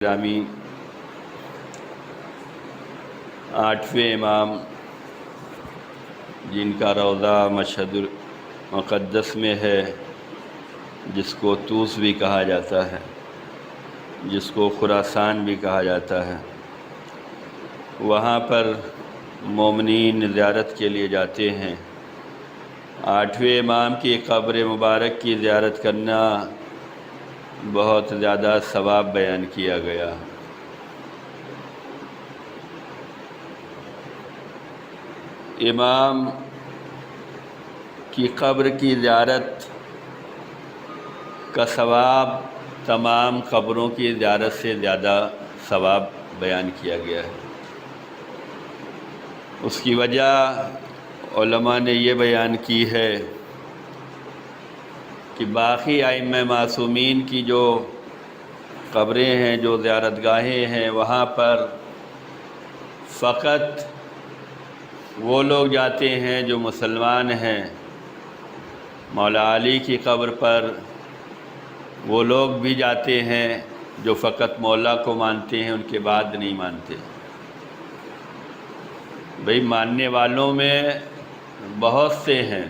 گرامی، آٹھویں امام جن کا روضہ مشہد المقدس میں ہے، جس کو طوس بھی کہا جاتا ہے، جس کو خراسان بھی کہا جاتا ہے، وہاں پر مومنین زیارت کے لیے جاتے ہیں۔ آٹھویں امام کی قبر مبارک کی زیارت کرنا بہت زیادہ ثواب بیان کیا گیا۔ امام کی قبر کی زیارت کا ثواب تمام قبروں کی زیارت سے زیادہ ثواب بیان کیا گیا ہے۔ اس کی وجہ علماء نے یہ بیان کی ہے کہ باقی ائمہ معصومین کی جو قبریں ہیں، جو زیارت گاہیں ہیں، وہاں پر فقط وہ لوگ جاتے ہیں جو مسلمان ہیں۔ مولا علی کی قبر پر وہ لوگ بھی جاتے ہیں جو فقط مولا کو مانتے ہیں، ان کے بعد نہیں مانتے۔ بھئی ماننے والوں میں بہت سے ہیں،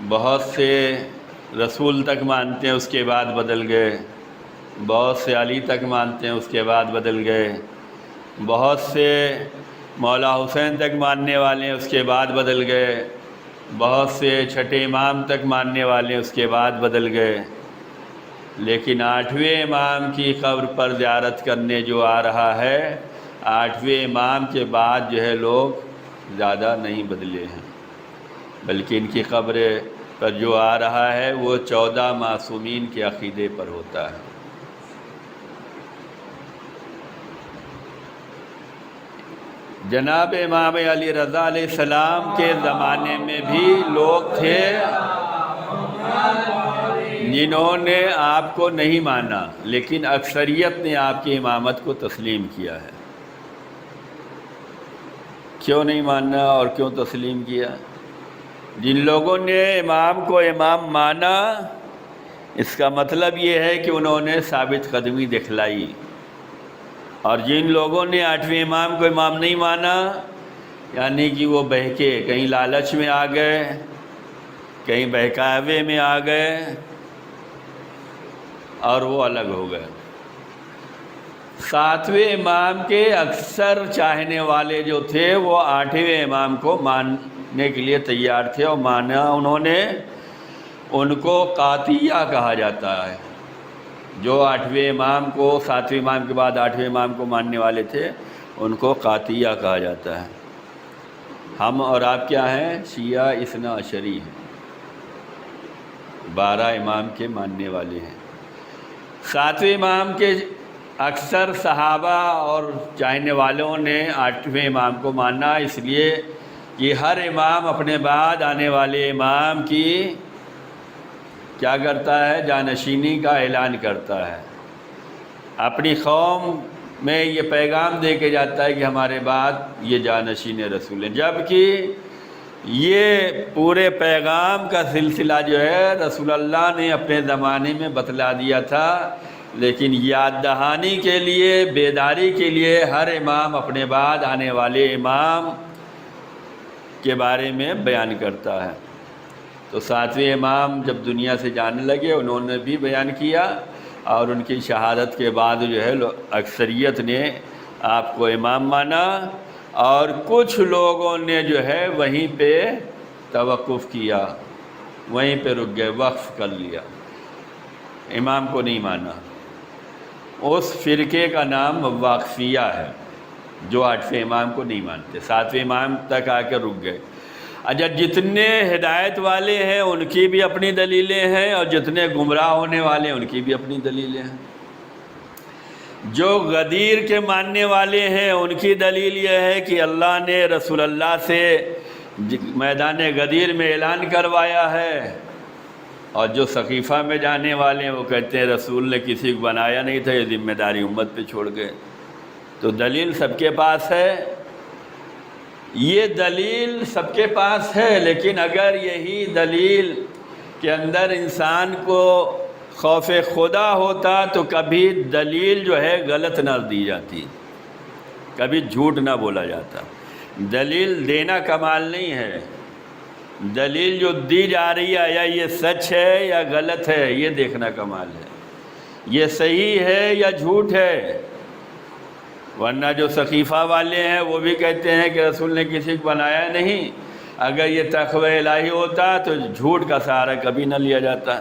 بہت سے رسول تک مانتے ہیں، اس کے بعد بدل گئے، بہت سے علی تک مانتے ہیں، اس کے بعد بدل گئے، بہت سے مولا حسین تک ماننے والے ہیں، اس کے بعد بدل گئے، بہت سے چھٹے امام تک ماننے والے ہیں، اس کے بعد بدل گئے۔ لیکن آٹھویں امام کی قبر پر زیارت کرنے جو آ رہا ہے، آٹھویں امام کے بعد جو ہے لوگ زیادہ نہیں بدلے ہیں، بلکہ ان کی قبر پر جو آ رہا ہے وہ 14 معصومین کے عقیدے پر ہوتا ہے۔ جناب امام علی رضا علیہ السلام کے زمانے میں بھی لوگ تھے جنہوں نے آپ کو نہیں مانا، لیکن اکثریت نے آپ کی امامت کو تسلیم کیا ہے۔ کیوں نہیں ماننا اور کیوں تسلیم کیا؟ جن لوگوں نے امام کو امام مانا، اس کا مطلب یہ ہے کہ انہوں نے ثابت قدمی دکھلائی، اور جن لوگوں نے آٹھویں امام کو امام نہیں مانا، یعنی کہ وہ بہکے، کہیں لالچ میں آ گئے، کہیں بہکاوے میں آ گئے اور وہ الگ ہو گئے۔ ساتویں امام کے اکثر چاہنے والے جو تھے وہ آٹھویں امام کو ماننے کے لیے تیار تھے، اور مانا انہوں نے۔ ان کو قاطعیہ کہا جاتا ہے۔ جو آٹھویں امام کو، ساتویں امام کے بعد آٹھویں امام کو ماننے والے تھے، ان کو قاطعیہ کہا جاتا ہے۔ ہم اور آپ کیا ہیں؟ شیعہ اثنا عشری ہیں، 12 امام کے ماننے والے ہیں۔ ساتویں امام کے اکثر صحابہ اور چاہنے والوں نے آٹھویں امام کو مانا، اس لیے کہ ہر امام اپنے بعد آنے والے امام کی کیا کرتا ہے؟ جانشینی کا اعلان کرتا ہے، اپنی قوم میں یہ پیغام دے کے جاتا ہے کہ ہمارے بعد یہ جانشین رسول ہیں، جبکہ یہ پورے پیغام کا سلسلہ جو ہے رسول اللہ نے اپنے زمانے میں بتلا دیا تھا، لیکن یاد دہانی کے لیے، بیداری کے لیے ہر امام اپنے بعد آنے والے امام کے بارے میں بیان کرتا ہے۔ تو ساتویں امام جب دنیا سے جانے لگے، انہوں نے بھی بیان کیا، اور ان کی شہادت کے بعد جو ہے اکثریت نے آپ کو امام مانا، اور کچھ لوگوں نے جو ہے وہیں پہ توقف کیا، وہیں پہ رک گئے، وقف کر لیا، امام کو نہیں مانا۔ اس فرقے کا نام واقفیہ ہے، جو آٹھویں امام کو نہیں مانتے، ساتویں امام تک آ کے رک گئے۔ اچھا، جتنے ہدایت والے ہیں ان کی بھی اپنی دلیلیں ہیں، اور جتنے گمراہ ہونے والے ہیں ان کی بھی اپنی دلیلیں ہیں۔ جو غدیر کے ماننے والے ہیں ان کی دلیل یہ ہے کہ اللہ نے رسول اللہ سے میدان غدیر میں اعلان کروایا ہے، اور جو سقیفہ میں جانے والے ہیں وہ کہتے ہیں رسول نے کسی کو بنایا نہیں تھا، یہ ذمہ داری امت پہ چھوڑ گئے۔ تو دلیل سب کے پاس ہے، یہ دلیل سب کے پاس ہے، لیکن اگر یہی دلیل کے اندر انسان کو خوف خدا ہوتا تو کبھی دلیل جو ہے غلط نہ دی جاتی، کبھی جھوٹ نہ بولا جاتا۔ دلیل دینا کمال نہیں ہے، دلیل جو دی جا رہی ہے یا یہ سچ ہے یا غلط ہے یہ دیکھنا کمال ہے، یہ صحیح ہے یا جھوٹ ہے۔ ورنہ جو سقیفہ والے ہیں وہ بھی کہتے ہیں کہ رسول نے کسی کو بنایا نہیں، اگر یہ تقوی الہی ہوتا تو جھوٹ کا سہارا کبھی نہ لیا جاتا۔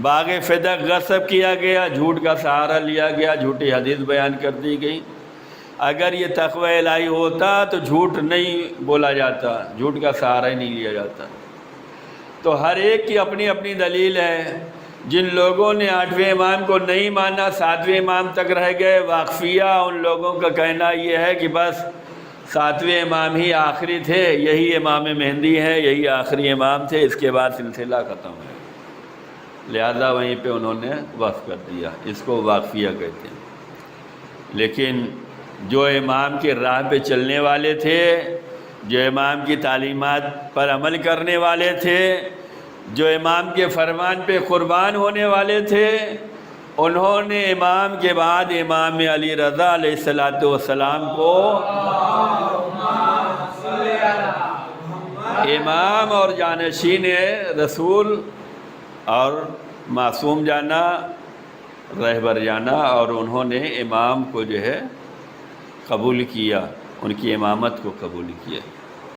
باغ فدق غصب کیا گیا، جھوٹ کا سہارا لیا گیا، جھوٹی حدیث بیان کر دی گئی۔ اگر یہ تقوی الہی ہوتا تو جھوٹ نہیں بولا جاتا، جھوٹ کا سہارا ہی نہیں لیا جاتا۔ تو ہر ایک کی اپنی اپنی دلیل ہے۔ جن لوگوں نے 8ویں امام کو نہیں مانا، 7ویں امام تک رہ گئے، واقفیہ ان لوگوں کا کہنا یہ ہے کہ بس 7ویں امام ہی آخری تھے، یہی امام مہدی ہے، یہی آخری امام تھے، اس کے بعد سلسلہ ختم ہے، لہذا وہیں پہ انہوں نے وقف کر دیا، اس کو واقفیہ کہتے ہیں۔ لیکن جو امام کے راہ پہ چلنے والے تھے، جو امام کی تعلیمات پر عمل کرنے والے تھے، جو امام کے فرمان پہ قربان ہونے والے تھے، انہوں نے امام کے بعد امام علی رضا علیہ السلام کو امام اور جانشین رسول اور معصوم جانا، رہبر جانا، اور انہوں نے امام کو جو ہے قبول کیا، ان کی امامت کو قبول کیا۔